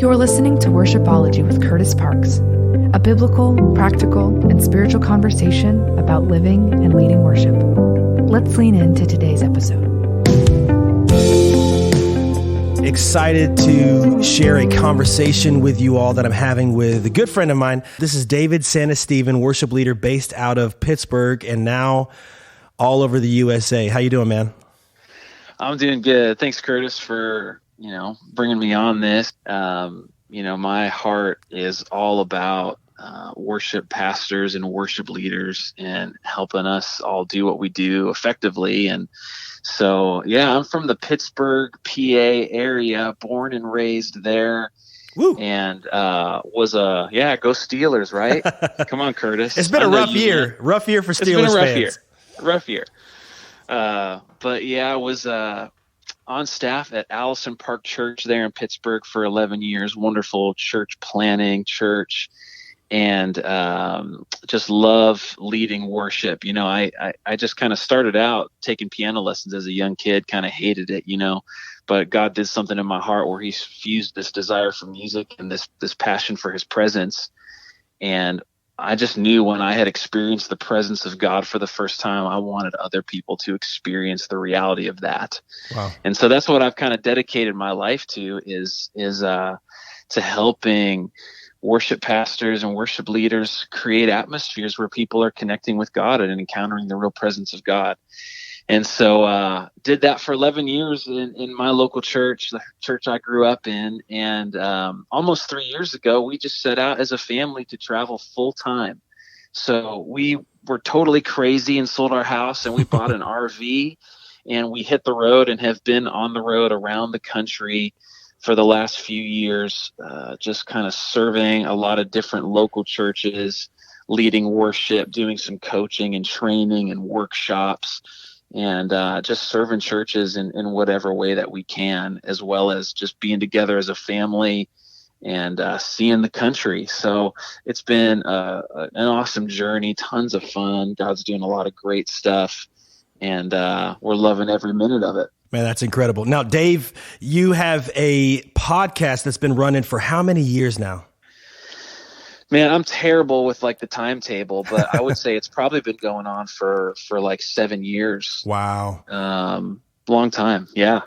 You're listening to Worshipology with Kurtis Parks, a biblical, practical, and spiritual conversation about living and leading worship. Let's lean into today's episode. Excited to share a conversation with you all that I'm having with a good friend of mine. This is David Santistevan, worship leader based out of Pittsburgh and now all over the USA. How you doing, man? I'm doing good. Thanks, Kurtis, for bringing me on this. My heart is all about worship pastors and worship leaders and helping us all do what we do effectively. And so, I'm from the Pittsburgh, PA area, born and raised there. Woo. And go Steelers, right? Come on, Kurtis. It's been a rough year. Rough year for Steelers fans. Rough year. I was on staff at Allison Park Church there in Pittsburgh for 11 years. Wonderful church planning church, and just love leading worship. I just kind of started out taking piano lessons as a young kid, kind of hated it, but God did something in my heart where he fused this desire for music and this passion for his presence. And I just knew when I had experienced the presence of God for the first time, I wanted other people to experience the reality of that. Wow. And so that's what I've kind of dedicated my life to is to helping worship pastors and worship leaders create atmospheres where people are connecting with God and encountering the real presence of God. And so did that for 11 years in my local church, the church I grew up in. And almost 3 years ago, we just set out as a family to travel full time. So we were totally crazy and sold our house and we bought an RV and we hit the road and have been on the road around the country for the last few years, just kind of serving a lot of different local churches, leading worship, doing some coaching and training and workshops. And just serving churches in whatever way that we can, as well as just being together as a family and seeing the country. So it's been an awesome journey, tons of fun. God's doing a lot of great stuff, and we're loving every minute of it. Man, that's incredible. Now, Dave, you have a podcast that's been running for how many years now? Man, I'm terrible with the timetable, but I would say it's probably been going on for 7 years. Wow. Long time. Yeah.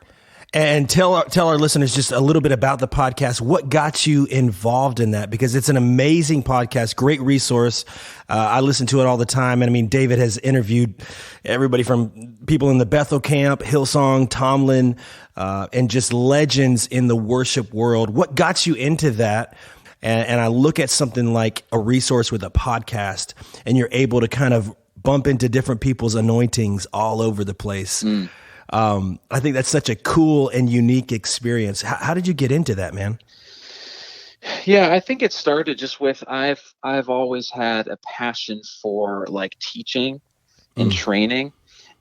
And tell our listeners just a little bit about the podcast. What got you involved in that? Because it's an amazing podcast, great resource. I listen to it all the time. And I mean, David has interviewed everybody from people in the Bethel camp, Hillsong, Tomlin, and just legends in the worship world. What got you into that? And I look at something like a resource with a podcast, and you're able to kind of bump into different people's anointings all over the place. I think that's such a cool and unique experience. How did you get into that, man? Yeah, I think it started just with I've always had a passion for teaching and training.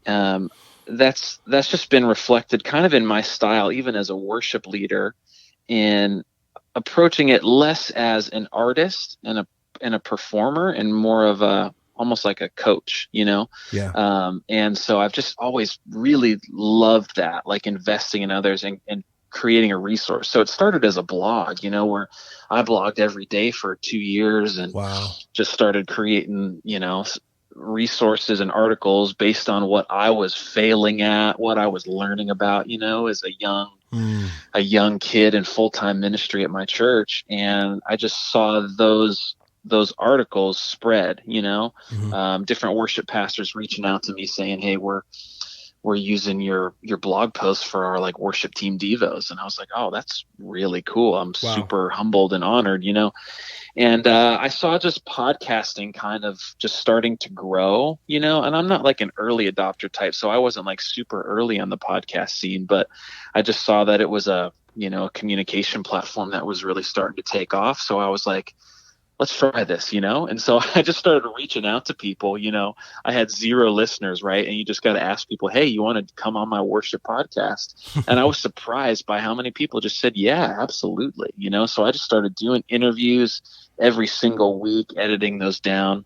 That's just been reflected kind of in my style, even as a worship leader, in approaching it less as an artist and a performer and more of almost like a coach, Yeah. And so I've just always really loved that, investing in others and creating a resource. So it started as a blog, where I blogged every day for 2 years and just started creating, resources and articles based on what I was failing at, what I was learning about, as a young kid in full-time ministry at my church. And I just saw those articles spread, different worship pastors reaching out to me saying, hey, we're using your blog posts for our worship team devos. And I was like, oh, that's really cool. I'm super humbled and honored, And I saw just podcasting kind of just starting to grow, and I'm not an early adopter type, so I wasn't super early on the podcast scene, but I just saw that it was a communication platform that was really starting to take off. So I was like, let's try this, and so I just started reaching out to people. I had 0 listeners, right? And you just got to ask people, hey, you want to come on my worship podcast? And I was surprised by how many people just said, yeah, absolutely. So I just started doing interviews every single week, editing those down.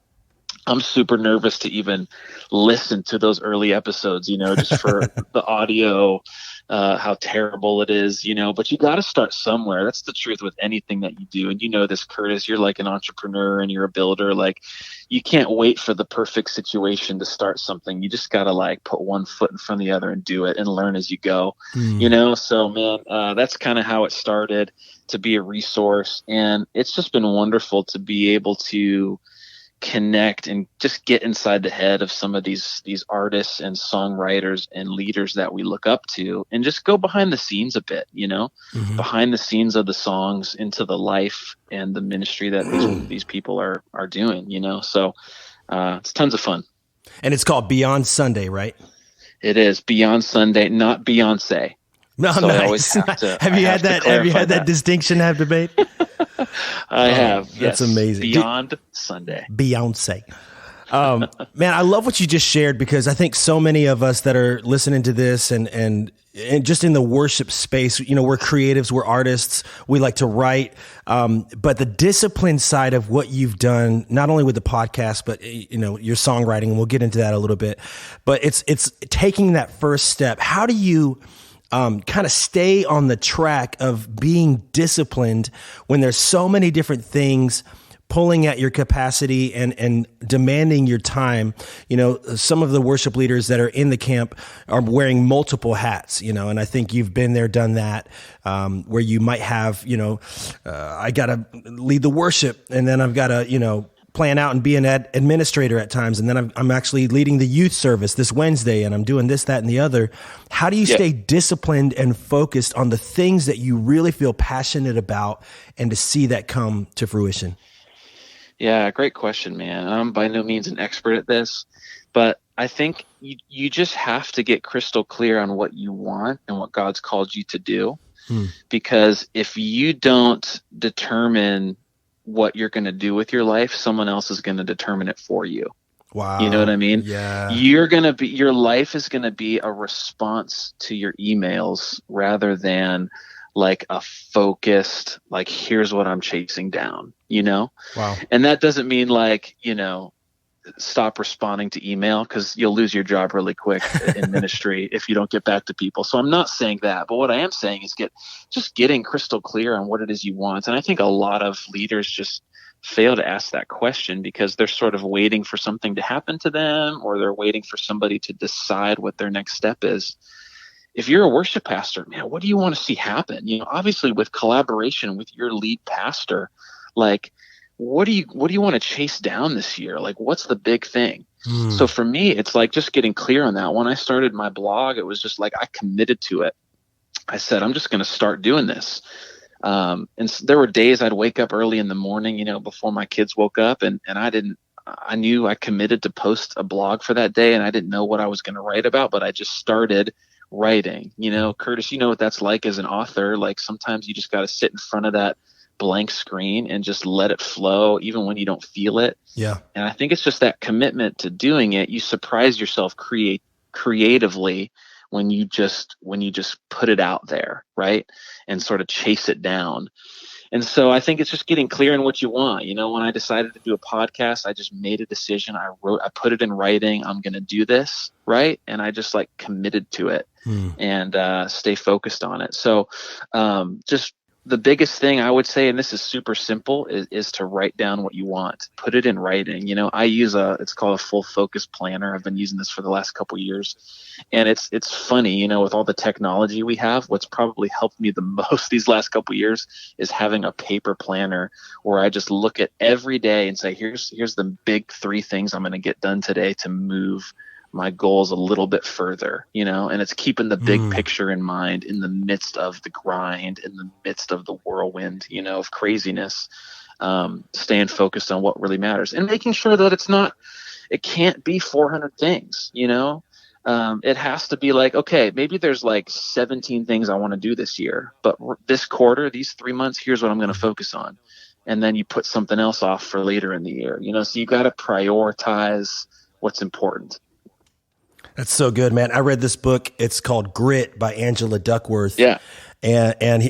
I'm super nervous to even listen to those early episodes, just for the audio how terrible it is, but you got to start somewhere. That's the truth with anything that you do. And this, Kurtis, you're like an entrepreneur and you're a builder. Like, you can't wait for the perfect situation to start something. You just got to like put one foot in front of the other and do it and learn as you go, So man, that's kind of how it started, to be a resource. And it's just been wonderful to be able to connect and just get inside the head of some of these artists and songwriters and leaders that we look up to, and just go behind the scenes a bit, behind the scenes of the songs, into the life and the ministry that these people are doing, so it's tons of fun. And it's called Beyond Sunday, right? It is Beyond Sunday, not Beyonce. No, so nice. I always have to. Have you had that distinction have debate? I have. That's yes. amazing. Beyond Sunday. Beyonce. Man, I love what you just shared, because I think so many of us that are listening to this and just in the worship space, we're creatives, we're artists, we like to write. But the discipline side of what you've done, not only with the podcast, but your songwriting, and we'll get into that a little bit, but it's taking that first step. How do you kind of stay on the track of being disciplined when there's so many different things pulling at your capacity and demanding your time? Some of the worship leaders that are in the camp are wearing multiple hats, and I think you've been there, done that, where you might have, I got to lead the worship, and then I've got to, plan out and be an administrator at times. And then I'm actually leading the youth service this Wednesday, and I'm doing this, that, and the other. How do you stay disciplined and focused on the things that you really feel passionate about, and to see that come to fruition? Yeah, great question, man. I'm by no means an expert at this, but I think you just have to get crystal clear on what you want and what God's called you to do. Because if you don't determine what you're going to do with your life, someone else is going to determine it for you. Wow. You know what I mean? Yeah. Your life is going to be a response to your emails, rather than like a focused, like, here's what I'm chasing down, Wow. And that doesn't mean like, stop responding to email, because you'll lose your job really quick in ministry if you don't get back to people. So I'm not saying that, but what I am saying is getting crystal clear on what it is you want. And I think a lot of leaders just fail to ask that question, because they're sort of waiting for something to happen to them, or they're waiting for somebody to decide what their next step is. If you're a worship pastor, man, what do you want to see happen? Obviously with collaboration with your lead pastor, like, what do you want to chase down this year? Like, what's the big thing? So for me, it's like just getting clear on that. When I started my blog, it was just like, I committed to it. I said, I'm just going to start doing this. And so there were days I'd wake up early in the morning, before my kids woke up, and I knew I committed to post a blog for that day, and I didn't know what I was going to write about, but I just started writing. Kurtis, you know what that's like as an author. Like, sometimes you just got to sit in front of that blank screen and just let it flow, even when you don't feel it. Yeah. And I think it's just that commitment to doing it. You surprise yourself creatively when you just put it out there, right? And sort of chase it down. And so I think it's just getting clear on what you want. When I decided to do a podcast, I just made a decision. I put it in writing. I'm going to do this, right? And I just like committed to it and stay focused on it. So just the biggest thing I would say, and this is super simple, is to write down what you want. Put it in writing. I use it's called a full focus planner. I've been using this for the last couple of years. And it's funny, with all the technology we have, what's probably helped me the most these last couple of years is having a paper planner where I just look at every day and say, here's the big 3 things I'm going to get done today to move my goals a little bit further, and it's keeping the big picture in mind in the midst of the grind, in the midst of the whirlwind, of craziness, staying focused on what really matters and making sure that it can't be 400 things, it has to be like, okay, maybe there's like 17 things I want to do this year, but this quarter, these 3 months, here's what I'm going to focus on. And then you put something else off for later in the year, so you got to prioritize what's important. That's so good, man. I read this book. It's called Grit by Angela Duckworth. Yeah. And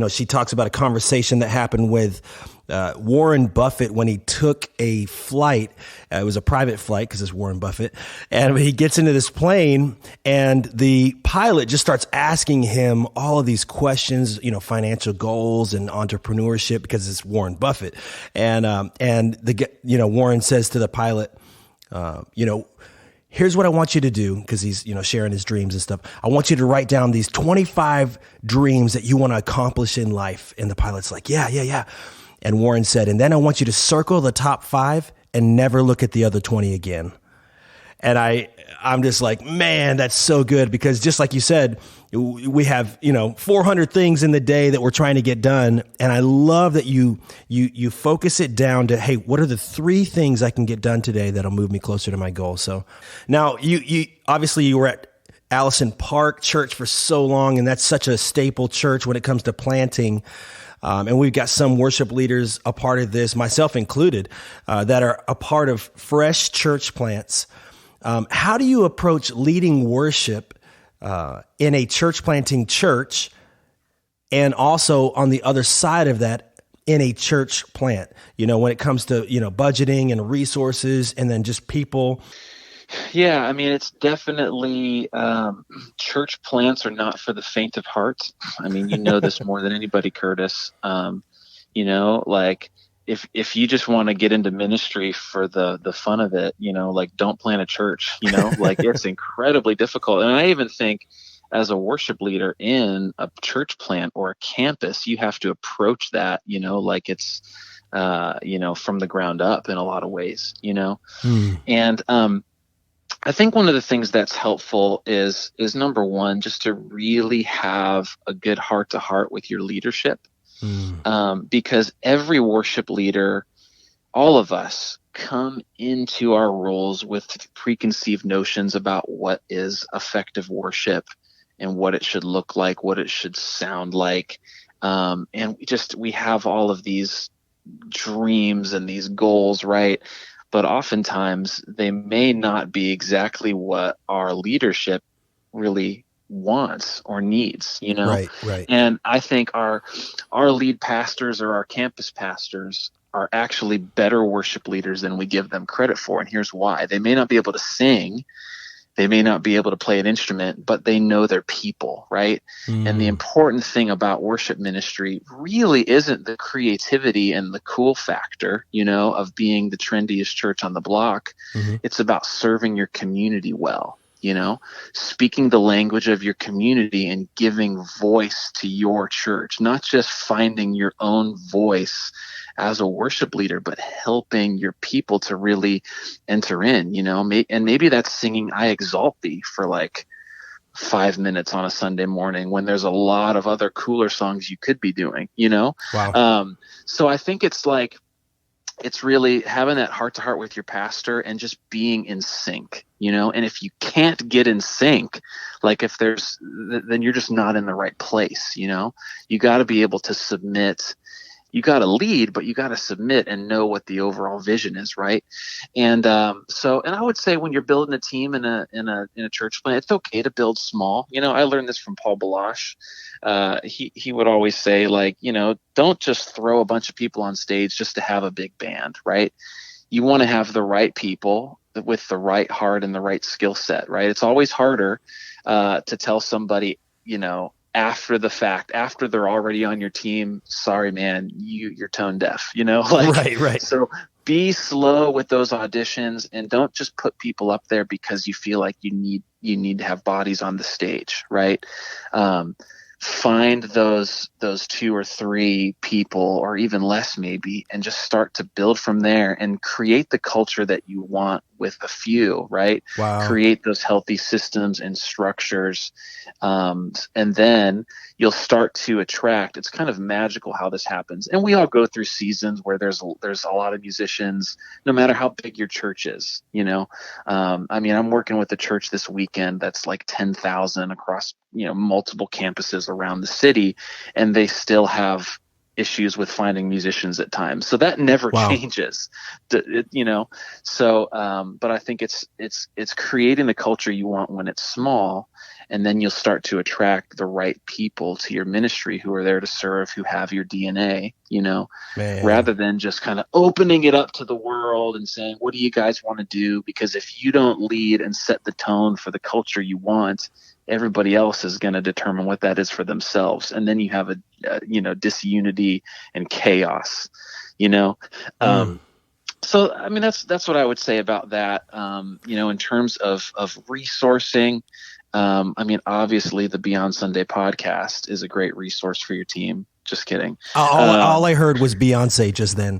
she talks about a conversation that happened with Warren Buffett, when he took a flight, it was a private flight because it's Warren Buffett, and he gets into this plane and the pilot just starts asking him all of these questions, financial goals and entrepreneurship, because it's Warren Buffett. And Warren says to the pilot, here's what I want you to do, because he's, sharing his dreams and stuff. I want you to write down these 25 dreams that you want to accomplish in life. And the pilot's like, yeah. And Warren said, and then I want you to circle the top 5 and never look at the other 20 again. And I'm just like, man, that's so good, because just like you said, we have, 400 things in the day that we're trying to get done. And I love that you focus it down to, hey, what are the 3 things I can get done today that'll move me closer to my goal? So now you obviously you were at Allison Park Church for so long, and that's such a staple church when it comes to planting. And we've got some worship leaders a part of this, myself included, that are a part of fresh church plants. How do you approach leading worship in a church planting church, and also on the other side of that in a church plant, when it comes to, budgeting and resources and then just people? Yeah, I mean, it's definitely, church plants are not for the faint of heart. I mean, this more than anybody, Kurtis. If you just want to get into ministry for the fun of it, don't plant a church, it's incredibly difficult. And I even think as a worship leader in a church plant or a campus, you have to approach that, it's, from the ground up in a lot of ways, And, I think one of the things that's helpful is number one, just to really have a good heart to heart with your leadership. Because every worship leader, all of us, come into our roles with preconceived notions about what is effective worship and what it should look like, what it should sound like. And we have all of these dreams and these goals, right? But oftentimes they may not be exactly what our leadership really wants or needs, Right. And I think our lead pastors or our campus pastors are actually better worship leaders than we give them credit for. And here's why. They may not be able to sing, they may not be able to play an instrument, but they know their people, right? And the important thing about worship ministry really isn't the creativity and the cool factor, of being the trendiest church on the block. It's about serving your community well, speaking the language of your community and giving voice to your church, not just finding your own voice as a worship leader, but helping your people to really enter in, and maybe that's singing I Exalt Thee for 5 minutes on a Sunday morning when there's a lot of other cooler songs you could be doing, Wow. So I think it's really having that heart to heart with your pastor and just being in sync, and if you can't get in sync, then you're just not in the right place. You got to be able to submit. You got to lead, but you got to submit and know what the overall vision is, right? And and I would say when you're building a team in a church plant, it's okay to build small. I learned this from Paul Balash. He would always say, don't just throw a bunch of people on stage just to have a big band, right? You want to have the right people with the right heart and the right skill set, right? It's always harder to tell somebody, after the fact, after they're already on your team, sorry, man, you're tone deaf, Right. So be slow with those auditions and don't just put people up there because you feel like you need to have bodies on the stage, right? Find those 2 or 3 people, or even less maybe, and just start to build from there and create the culture that you want with a few, right? Wow. Create those healthy systems and structures. And then you'll start to attract. It's kind of magical how this happens. And we all go through seasons where there's a lot of musicians, no matter how big your church is, I'm working with a church this weekend that's 10,000 across, multiple campuses around the city, and they still have issues with finding musicians at times. So that never Wow. changes, So, but I think it's creating the culture you want when it's small, and then you'll start to attract the right people to your ministry who are there to serve, who have your DNA, Man. rather than just kind of opening it up to the world and saying, what do you guys want to do? Because if you don't lead and set the tone for the culture you want, everybody else is going to determine what that is for themselves. And then you have a disunity and chaos, So, I mean, that's what I would say about that. In terms of resourcing, I mean, obviously the Beyond Sunday podcast is a great resource for your team. Just kidding. All I heard was Beyonce just then.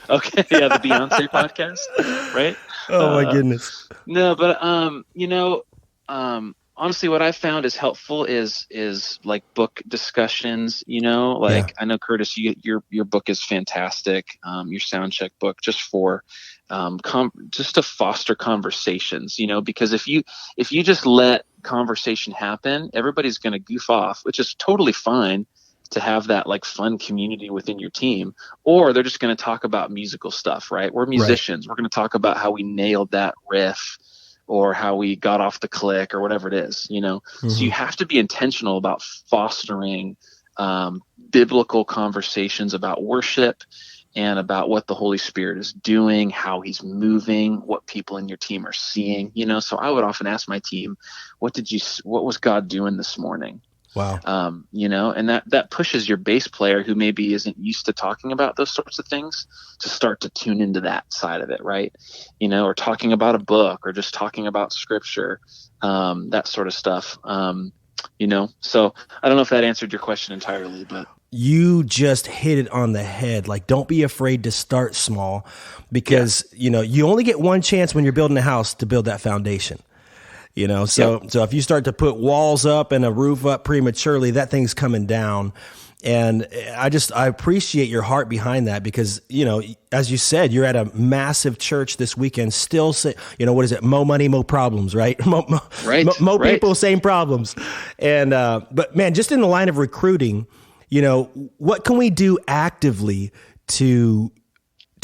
Okay. Yeah. The Beyonce podcast. Right. Oh my goodness. No, but, honestly, what I found is helpful is like book discussions, I know, Kurtis, your book is fantastic. Your sound check book, just for, just to foster conversations, because if you just let conversation happen, everybody's going to goof off, which is totally fine to have that like fun community within your team, or they're just going to talk about musical stuff, right? We're musicians. Right. We're going to talk about how we nailed that riff, or how we got off the click, or whatever it is, Mm-hmm. So you have to be intentional about fostering biblical conversations about worship and about what the Holy Spirit is doing, how he's moving, what people in your team are seeing, So I would often ask my team, what was God doing this morning? Wow. And that pushes your bass player, who maybe isn't used to talking about those sorts of things, to start to tune into that side of it, right? Or talking about a book, or just talking about scripture, that sort of stuff. So I don't know if that answered your question entirely, but you just hit it on the head. Like, don't be afraid to start small, because, you only get one chance when you're building a house to build that foundation. So if you start to put walls up and a roof up prematurely, that thing's coming down. And I appreciate your heart behind that, because, as you said, you're at a massive church this weekend, still say, what is it? Mo money, mo problems, right? Mo people, same problems. And, but man, just in the line of recruiting, what can we do actively to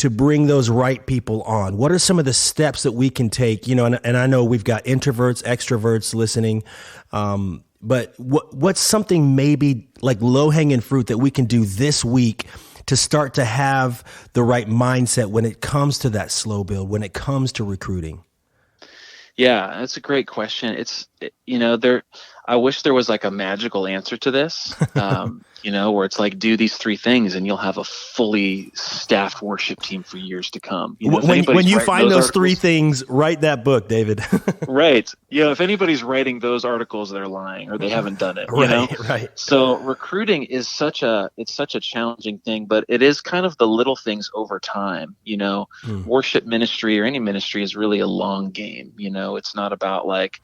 bring those right people on? What are some of the steps that we can take? And I know we've got introverts, extroverts listening, but what's something maybe like low-hanging fruit that we can do this week to start to have the right mindset when it comes to that slow build, when it comes to recruiting? Yeah, that's a great question. I wish there was like a magical answer to this, where it's like, do these 3 things and you'll have a fully staffed worship team for years to come. When you find those 3 things, write that book, David. Right. If anybody's writing those articles, they're lying, or they haven't done it. Right. So recruiting is such a challenging thing, but it is kind of the little things over time. Worship ministry, or any ministry, is really a long game. It's not about like,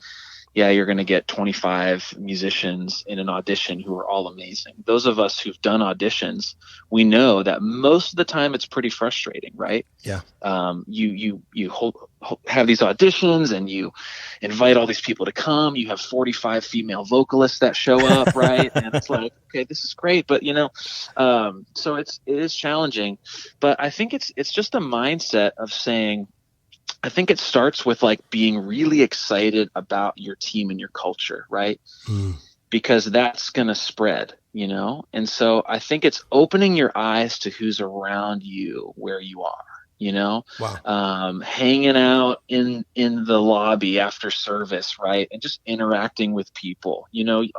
you're going to get 25 musicians in an audition who are all amazing. Those of us who've done auditions, we know that most of the time it's pretty frustrating, right? Yeah. You have these auditions, and you invite all these people to come. You have 45 female vocalists that show up, right? And it's like, okay, this is great, but so it is challenging. But I think it's just a mindset of saying, I think it starts with like being really excited about your team and your culture, right? Because that's going to spread, And so I think it's opening your eyes to who's around you, where you are, Wow. Hanging out in the lobby after service, right? And just interacting with people,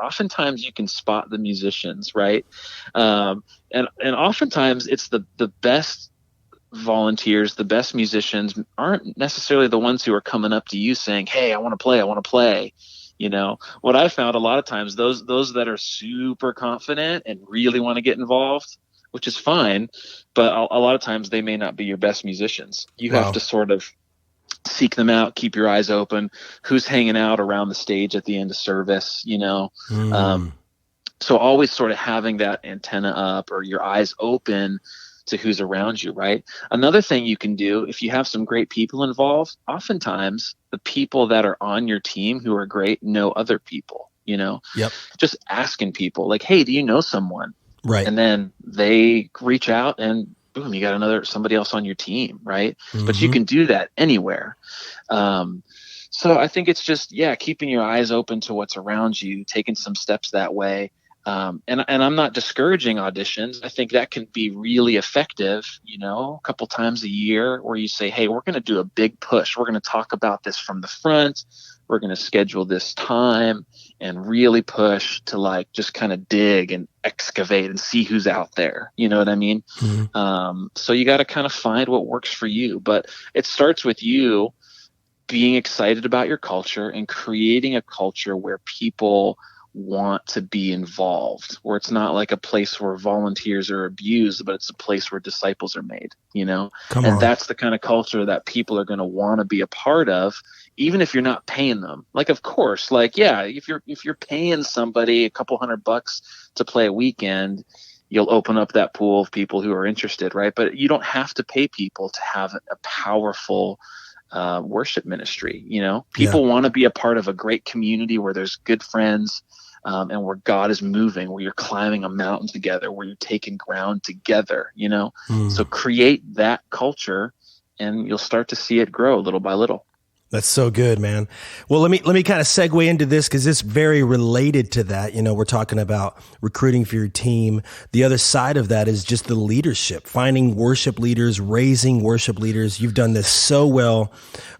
oftentimes you can spot the musicians, right? And oftentimes it's the best volunteers, the best musicians aren't necessarily the ones who are coming up to you saying, "Hey, I want to play." What I found a lot of times, those that are super confident and really want to get involved, which is fine, but a lot of times they may not be your best musicians. You have to sort of seek them out, keep your eyes open. Who's hanging out around the stage at the end of service, so always sort of having that antenna up, or your eyes open to who's around you, right? Another thing you can do, if you have some great people involved, oftentimes the people that are on your team who are great know other people, Yep. Just asking people like, "Hey, do you know someone?" Right. And then they reach out and boom, you got somebody else on your team, right? But you Mm-hmm. can do that anywhere. Um, so I think it's just, yeah, keeping your eyes open to what's around you, taking some steps that way. And I'm not discouraging auditions. I think that can be really effective, a couple times a year where you say, hey, we're going to do a big push. We're going to talk about this from the front. We're going to schedule this time and really push to like just kind of dig and excavate and see who's out there. You know what I mean? Mm-hmm. So you got to kind of find what works for you. But it starts with you being excited about your culture and creating a culture where people want to be involved, where it's not like a place where volunteers are abused, but it's a place where disciples are made, Come and on. that's the kind of culture that people are going to want to be a part of, even if you're not paying them. Like, of course, like, yeah, if you're paying somebody a couple $100 to play a weekend, you'll open up that pool of people who are interested, right? But you don't have to pay people to have a powerful worship ministry. Yeah. People want to be a part of a great community where there's good friends, and where God is moving, where you're climbing a mountain together, where you're taking ground together. So create that culture and you'll start to see it grow little by little. That's so good, man. Well, let me kind of segue into this because it's very related to that. We're talking about recruiting for your team. The other side of that is just the leadership, finding worship leaders, raising worship leaders. You've done this so well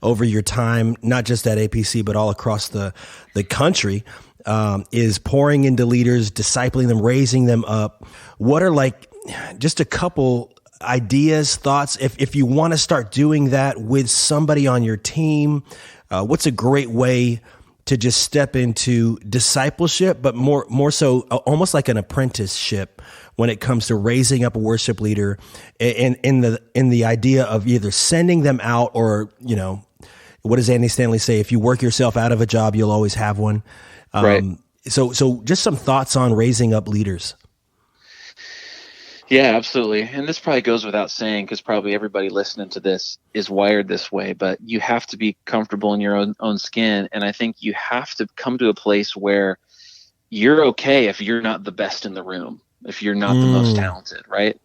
over your time, not just at APC, but all across the country, is pouring into leaders, discipling them, raising them up. What are like just a couple ideas, thoughts, if you want to start doing that with somebody on your team? What's a great way to just step into discipleship, but more so almost like an apprenticeship when it comes to raising up a worship leader, in the idea of either sending them out or, what does Andy Stanley say? If you work yourself out of a job, you'll always have one. Right. So just some thoughts on raising up leaders. Yeah, absolutely. And this probably goes without saying because probably everybody listening to this is wired this way, but you have to be comfortable in your own skin. And I think you have to come to a place where you're okay if you're not the best in the room, if you're not the most talented, right?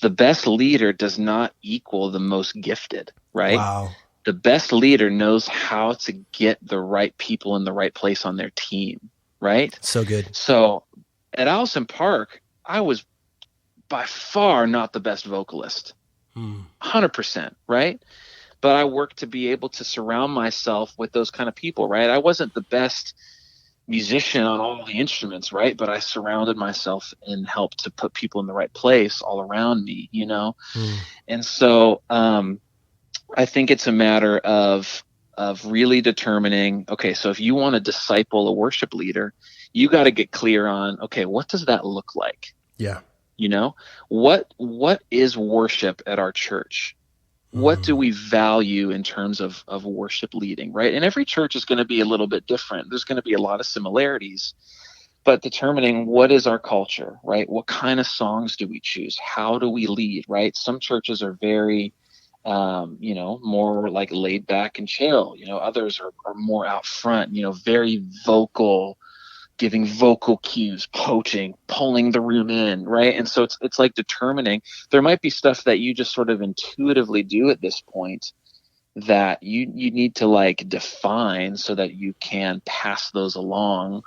The best leader does not equal the most gifted, right? Wow. The best leader knows how to get the right people in the right place on their team, right? So good. So at Allison Park, I was by far not the best vocalist, 100%, right? But I worked to be able to surround myself with those kind of people, right? I wasn't the best musician on all the instruments, right? But I surrounded myself and helped to put people in the right place all around me, And so I think it's a matter of really determining, okay, so if you want to disciple a worship leader, you got to get clear on, okay, what does that look like? Yeah. What is worship at our church? What do we value in terms of worship leading, right? And every church is going to be a little bit different. There's going to be a lot of similarities, but determining what is our culture, right? What kind of songs do we choose? How do we lead, right? Some churches are very, more like laid back and chill. Others are more out front, very vocal, giving vocal cues, poaching, pulling the room in, right? And so it's like determining. There might be stuff that you just sort of intuitively do at this point that you need to like define so that you can pass those along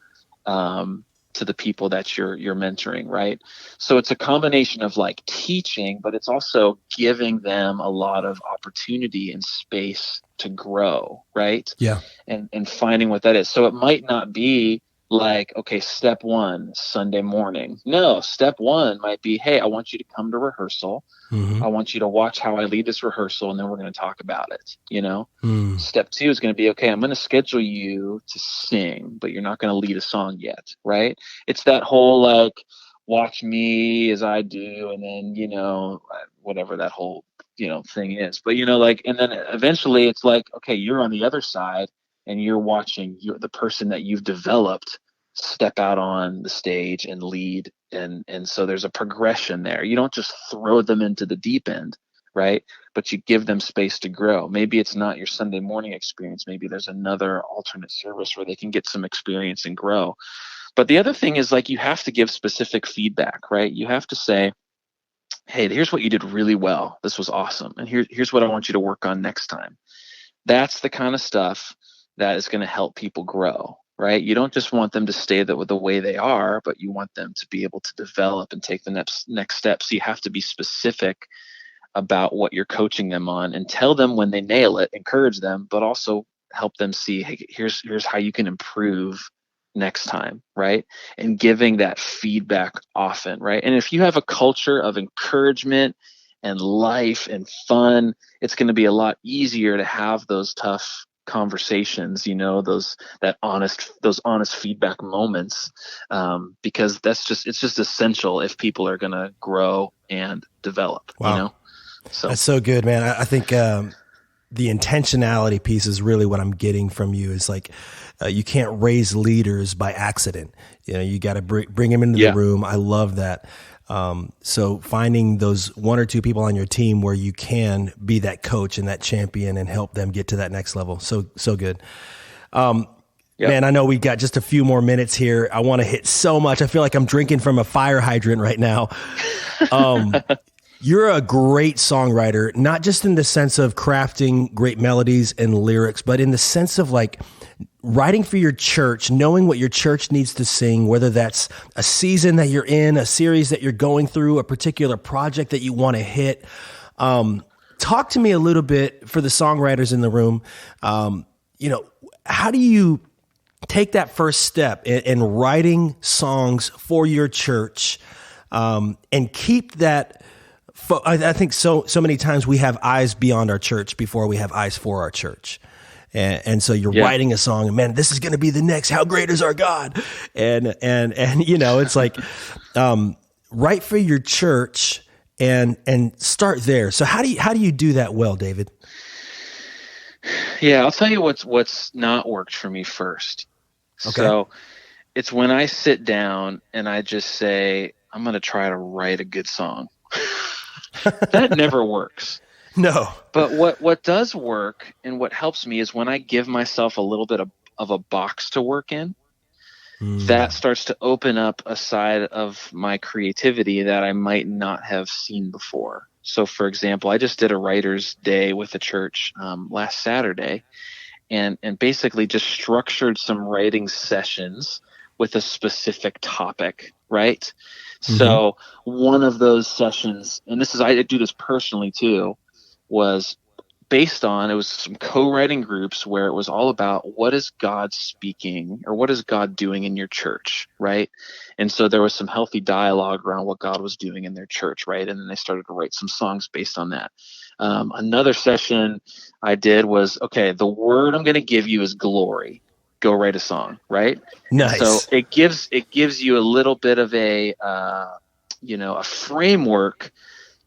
to the people that you're mentoring, right? So it's a combination of like teaching, but it's also giving them a lot of opportunity and space to grow, right? Yeah. And finding what that is. So it might not be like, okay, step one, Sunday morning. No, step one might be, hey, I want you to come to rehearsal. I want you to watch how I lead this rehearsal, and then we're going to talk about it. Step two is going to be, okay, I'm going to schedule you to sing, but you're not going to lead a song yet, right? It's that whole like, watch me as I do, and then, whatever that whole, thing is. But, and then eventually it's like, okay, you're on the other side, and you're watching the person that you've developed step out on the stage and lead. And so there's a progression there. You don't just throw them into the deep end, right? But you give them space to grow. Maybe it's not your Sunday morning experience. Maybe there's another alternate service where they can get some experience and grow. But the other thing is, like, you have to give specific feedback, right? You have to say, hey, here's what you did really well. This was awesome. And here's what I want you to work on next time. That's the kind of stuff that is going to help people grow, right? You don't just want them to stay the way they are, but you want them to be able to develop and take the next steps. So you have to be specific about what you're coaching them on, and tell them when they nail it, encourage them, but also help them see, hey, here's how you can improve next time, right? And giving that feedback often, right? And if you have a culture of encouragement and life and fun, it's going to be a lot easier to have those tough conversations, those honest feedback moments, because it's just essential if people are going to grow and develop. Wow. So that's so good, man. I think the intentionality piece is really what I'm getting from you. Is like, you can't raise leaders by accident. You got to bring them into the room. I love that. So finding those one or two people on your team where you can be that coach and that champion and help them get to that next level. So good. Man, I know we got just a few more minutes here. I want to hit so much. I feel like I'm drinking from a fire hydrant right now. You're a great songwriter, not just in the sense of crafting great melodies and lyrics, but in the sense of like writing for your church, knowing what your church needs to sing, whether that's a season that you're in, a series that you're going through, a particular project that you want to hit. Talk to me a little bit, for the songwriters in the room. How do you take that first step in writing songs for your church, and keep that? I think so many times we have eyes beyond our church before we have eyes for our church. And so you're writing a song, and man, this is going to be the next, how great is our God? And it's like, write for your church and start there. So how do you do that well, David? Yeah, I'll tell you what's not worked for me first. Okay. So it's when I sit down and I just say, I'm going to try to write a good song. That never works. No. But what does work and what helps me is when I give myself a little bit of a box to work in. That starts to open up a side of my creativity that I might not have seen before. So, for example, I just did a writer's day with the church last Saturday, and basically just structured some writing sessions with a specific topic, right? Mm-hmm. So one of those sessions, and I do this personally too, was based on, it was some co-writing groups where it was all about what is God speaking or what is God doing in your church, right? And so there was some healthy dialogue around what God was doing in their church, right? And then they started to write some songs based on that. Another session I did was, okay, the word I'm going to give you is glory. Go write a song, right? Nice. So it gives you a little bit of a framework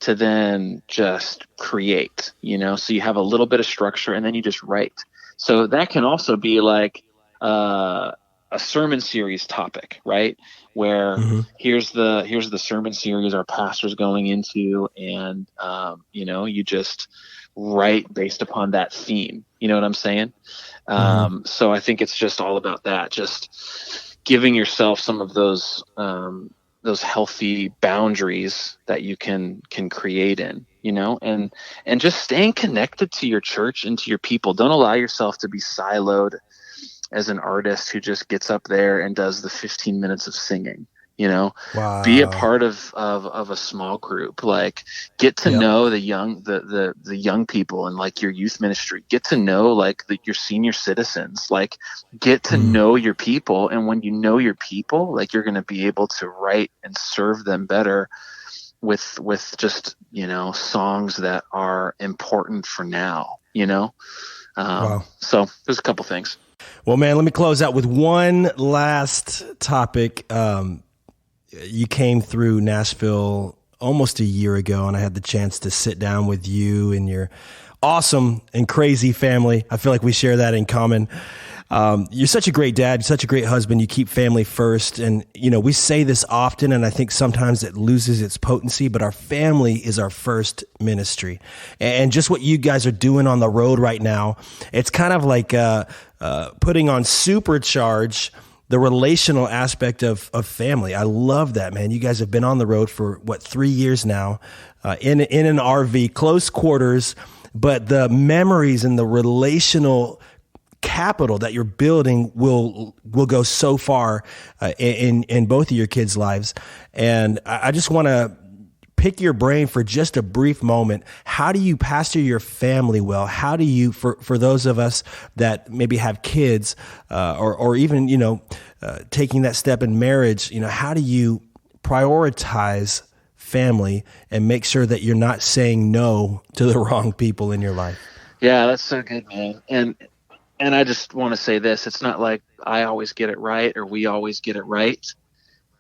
to then just create, so you have a little bit of structure and then you just write. So that can also be like a sermon series topic, right? Where here's the sermon series our pastor's going into, and you just write based upon that theme. You know what I'm saying? So I think it's just all about that, just giving yourself some of those healthy boundaries that you can create in, and just staying connected to your church and to your people. Don't allow yourself to be siloed as an artist who just gets up there and does the 15 minutes of singing. Wow. Be a part of a small group, like get to know the young people and like your youth ministry, get to know like your senior citizens, like get to know your people. And when you know your people, like you're going to be able to write and serve them better with just, songs that are important for now, Wow. So there's a couple things. Well, man, let me close out with one last topic. You came through Nashville almost a year ago, and I had the chance to sit down with you and your awesome and crazy family. I feel like we share that in common. You're such a great dad, such a great husband. You keep family first. And, we say this often, and I think sometimes it loses its potency, but our family is our first ministry. And just what you guys are doing on the road right now, it's kind of like putting on supercharge the relational aspect of family. I love that, man. You guys have been on the road for 3 years now, in an RV, close quarters, but the memories and the relational capital that you're building will go so far in both of your kids' lives. And I just want to pick your brain for just a brief moment. How do you pastor your family well? How do you, for those of us that maybe have kids, or even, taking that step in marriage, how do you prioritize family and make sure that you're not saying no to the wrong people in your life? Yeah, that's so good, man. And I just want to say this, it's not like I always get it right or we always get it right,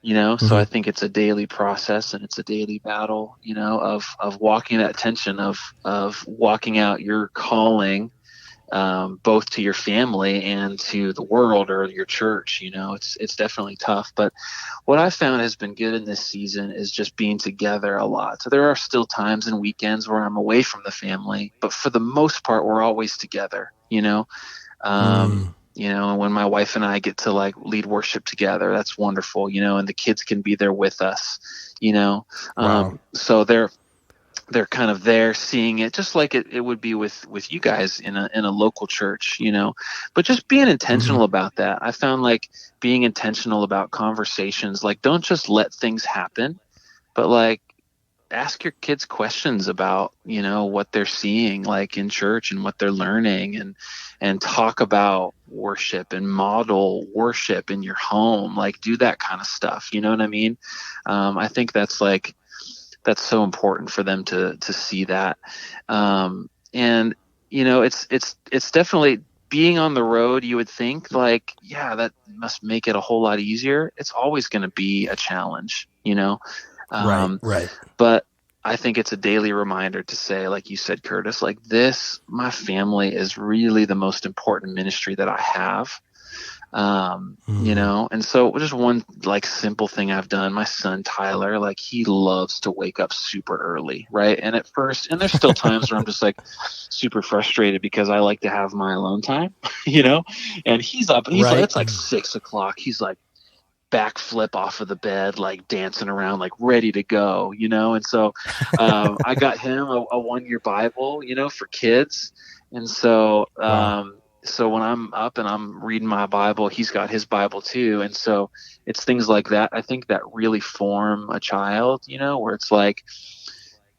so I think it's a daily process and it's a daily battle, of walking that tension of walking out your calling, both to your family and to the world or your church. It's definitely tough. But what I found has been good in this season is just being together a lot. So there are still times and weekends where I'm away from the family, but for the most part, we're always together, and when my wife and I get to lead worship together, that's wonderful, and the kids can be there with us, Wow. So they're kind of there seeing it just like it would be with you guys in a local church, but just being intentional about that. I found being intentional about conversations, don't just let things happen, but ask your kids questions about, what they're seeing in church and what they're learning, and talk about worship and model worship in your home, do that kind of stuff. You know what I mean? I think that's so important for them to see that. And it's definitely being on the road. You would think that must make it a whole lot easier. It's always going to be a challenge, Right. But I think it's a daily reminder to say, like you said, Kurtis, my family is really the most important ministry that I have. And so just one simple thing I've done, my son, Tyler, he loves to wake up super early. Right. And at first, and there's still times where I'm just super frustrated because I like to have my alone time, and he's up and he's Right. It's 6 o'clock. He's backflip off of the bed, dancing around, ready to go, and so I got him a 1-year Bible, for kids. And so so when I'm up and I'm reading my Bible, he's got his Bible too. And so it's things like that, I think, that really form a child, where it's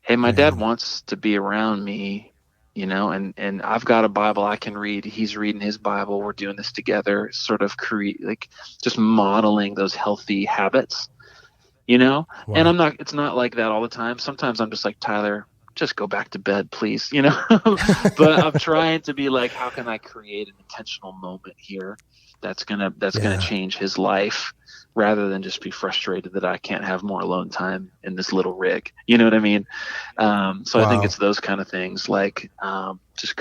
hey, my dad wants to be around me, and I've got a Bible I can read. He's reading his Bible. We're doing this together, sort of just modeling those healthy habits, Wow. And it's not like that all the time. Sometimes I'm just Tyler, just go back to bed, please, but I'm trying to be how can I create an intentional moment here that's going to change his life, rather than just be frustrated that I can't have more alone time in this little rig. You know what I mean? So I think it's those kind of things, just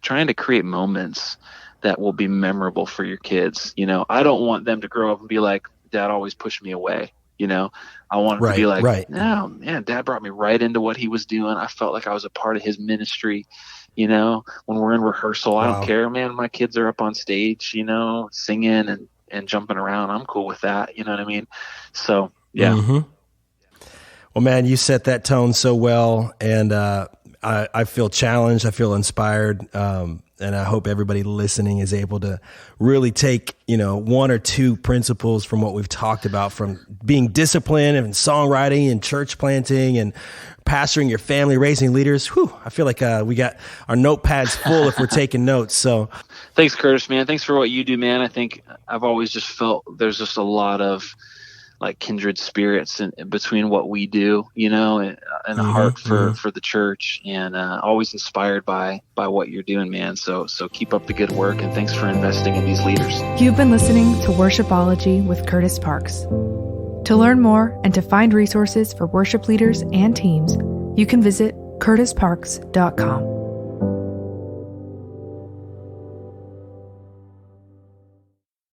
trying to create moments that will be memorable for your kids. I don't want them to grow up and be Dad always pushed me away. I want it to be no, man, Dad brought me right into what he was doing. I felt like I was a part of his ministry. When we're in rehearsal, I don't care, man. My kids are up on stage, singing and jumping around. I'm cool with that. You know what I mean? So, yeah. Well, man, you set that tone so well, and I feel challenged. I feel inspired, and I hope everybody listening is able to really take, 1 or 2 principles from what we've talked about, from being disciplined and songwriting and church planting and pastoring your family, raising leaders. Whew, I feel like we got our notepads full if we're taking notes. So, thanks, Kurtis, man. Thanks for what you do, man. I think I've always just felt there's just a lot of kindred spirits in between what we do, and a heart for the church, and always inspired by what you're doing, man. So keep up the good work, and thanks for investing in these leaders. You've been listening to Worshipology with Kurtis Parks. To learn more and to find resources for worship leaders and teams, you can visit kurtisparks.com.